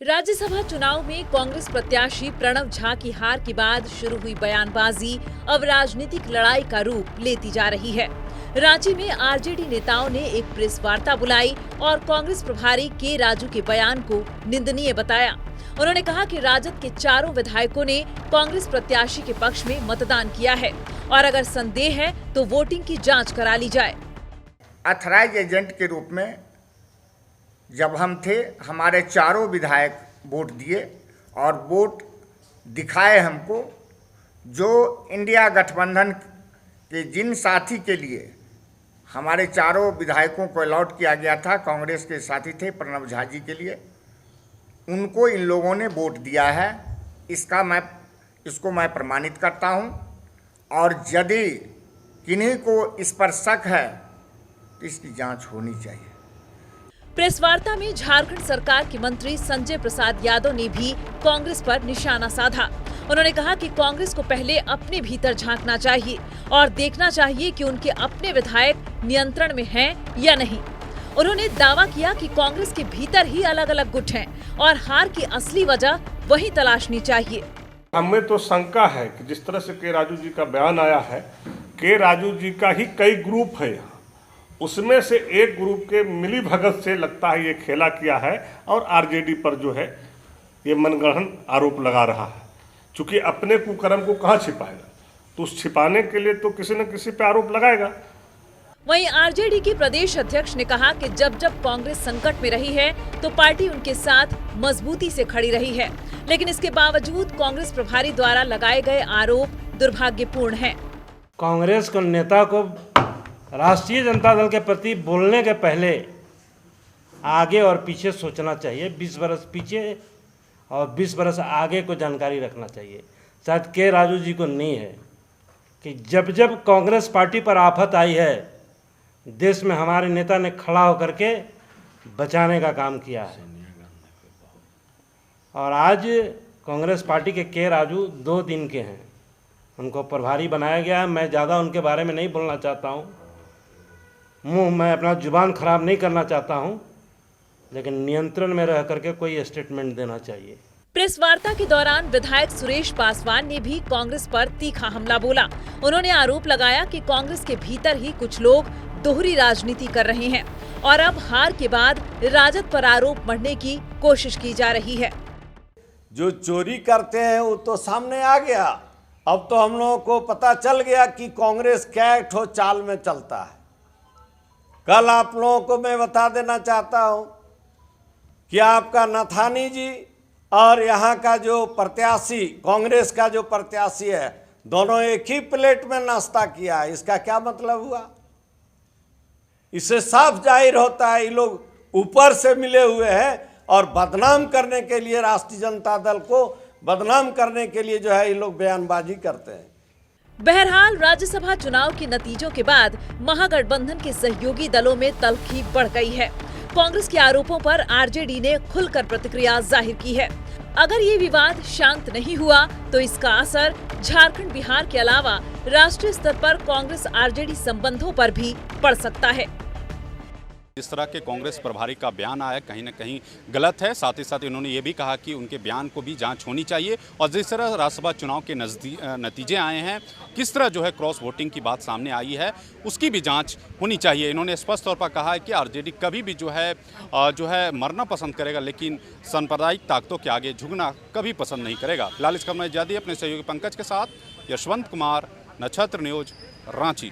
राज्यसभा चुनाव में कांग्रेस प्रत्याशी प्रणव झा की हार के बाद शुरू हुई बयानबाजी अब राजनीतिक लड़ाई का रूप लेती जा रही है। रांची में आरजेडी नेताओं ने एक प्रेस वार्ता बुलाई और कांग्रेस प्रभारी के राजू के बयान को निंदनीय बताया। उन्होंने कहा कि राजद के चारों विधायकों ने कांग्रेस प्रत्याशी के पक्ष में मतदान किया है और अगर संदेह है तो वोटिंग की जांच करा ली जाए। ऑथराइज एजेंट के रूप में जब हम थे, हमारे चारों विधायक वोट दिए और वोट दिखाए हमको। जो इंडिया गठबंधन के जिन साथी के लिए हमारे चारों विधायकों को अलॉट किया गया था, कांग्रेस के साथी थे प्रणव झा जी के लिए, उनको इन लोगों ने वोट दिया है। इसको मैं प्रमाणित करता हूं। और यदि किन्हीं को इस पर शक है तो इसकी जांच होनी चाहिए। प्रेस वार्ता में झारखंड सरकार के मंत्री संजय प्रसाद यादव ने भी कांग्रेस पर निशाना साधा। उन्होंने कहा कि कांग्रेस को पहले अपने भीतर झांकना चाहिए और देखना चाहिए कि उनके अपने विधायक नियंत्रण में हैं या नहीं। उन्होंने दावा किया कि कांग्रेस के भीतर ही अलग अलग गुट हैं और हार की असली वजह वही तलाशनी चाहिए। हमें तो शंका है कि जिस तरह से के राजू जी का बयान आया है, के राजू जी का ही कई ग्रुप है, उसमें से एक ग्रुप के मिली भगत से लगता है ये खेला किया है और आरजेडी पर जो है ये मनगढ़ंत आरोप लगा रहा है। चूंकि अपने कुकर्म को कहाँ छिपाएगा, तो उस छिपाने के लिए तो किसी न किसी पे आरोप लगाएगा। वहीं आरजेडी के प्रदेश अध्यक्ष ने कहा कि जब कांग्रेस संकट में रही है तो पार्टी उनके साथ मजबूती से खड़ी रही है, लेकिन इसके बावजूद कांग्रेस प्रभारी द्वारा लगाए गए आरोप दुर्भाग्यपूर्ण हैं। कांग्रेस के नेता को राष्ट्रीय जनता दल के प्रति बोलने के पहले आगे और पीछे सोचना चाहिए। 20 बरस पीछे और 20 बरस आगे को जानकारी रखना चाहिए। शायद के राजू जी को नहीं है कि जब जब कांग्रेस पार्टी पर आफत आई है, देश में हमारे नेता ने खड़ा होकर के बचाने का काम किया है। और आज कांग्रेस पार्टी के राजू 2 दिन के हैं, उनको प्रभारी बनाया गया है। मैं ज़्यादा उनके बारे में नहीं बोलना चाहता हूँ, मैं अपना जुबान खराब नहीं करना चाहता हूं, लेकिन नियंत्रण में रह करके कोई स्टेटमेंट देना चाहिए। प्रेस वार्ता के दौरान विधायक सुरेश पासवान ने भी कांग्रेस पर तीखा हमला बोला। उन्होंने आरोप लगाया कि कांग्रेस के भीतर ही कुछ लोग दोहरी राजनीति कर रहे हैं और अब हार के बाद राजद पर आरोप मढ़ने की कोशिश की जा रही है। जो चोरी करते हैं वो तो सामने आ गया। अब तो हम लोगों को पता चल गया कि कांग्रेस क्या ठो चाल में चलता है। कल आप लोगों को मैं बता देना चाहता हूं कि आपका नथानी जी और यहाँ का जो प्रत्याशी, कांग्रेस का जो प्रत्याशी है, दोनों एक ही प्लेट में नाश्ता किया है। इसका क्या मतलब हुआ? इससे साफ जाहिर होता है ये लोग ऊपर से मिले हुए हैं और बदनाम करने के लिए, राष्ट्रीय जनता दल को बदनाम करने के लिए जो है ये लोग बयानबाजी करते हैं। बहरहाल राज्यसभा चुनाव के नतीजों के बाद महागठबंधन के सहयोगी दलों में तल्खी बढ़ गई है। कांग्रेस के आरोपों पर आरजेडी ने खुलकर प्रतिक्रिया जाहिर की है। अगर ये विवाद शांत नहीं हुआ तो इसका असर झारखंड, बिहार के अलावा राष्ट्रीय स्तर पर कांग्रेस आरजेडी संबंधों पर भी पड़ सकता है। जिस तरह के कांग्रेस प्रभारी का बयान आया कहीं न कहीं गलत है। साथ ही साथ इन्होंने ये भी कहा कि उनके बयान को भी जांच होनी चाहिए और जिस तरह राज्यसभा चुनाव के नतीजे आए हैं, किस तरह जो है क्रॉस वोटिंग की बात सामने आई है, उसकी भी जांच होनी चाहिए। इन्होंने स्पष्ट तौर पर कहा है कि आरजेडी कभी भी जो है मरना पसंद करेगा, लेकिन सांप्रदायिक ताकतों के आगे झुकना कभी पसंद नहीं करेगा। फिलहाल इस खबर में इजाज़त अपने सहयोगी पंकज के साथ यशवंत कुमार, नक्षत्र न्यूज, रांची।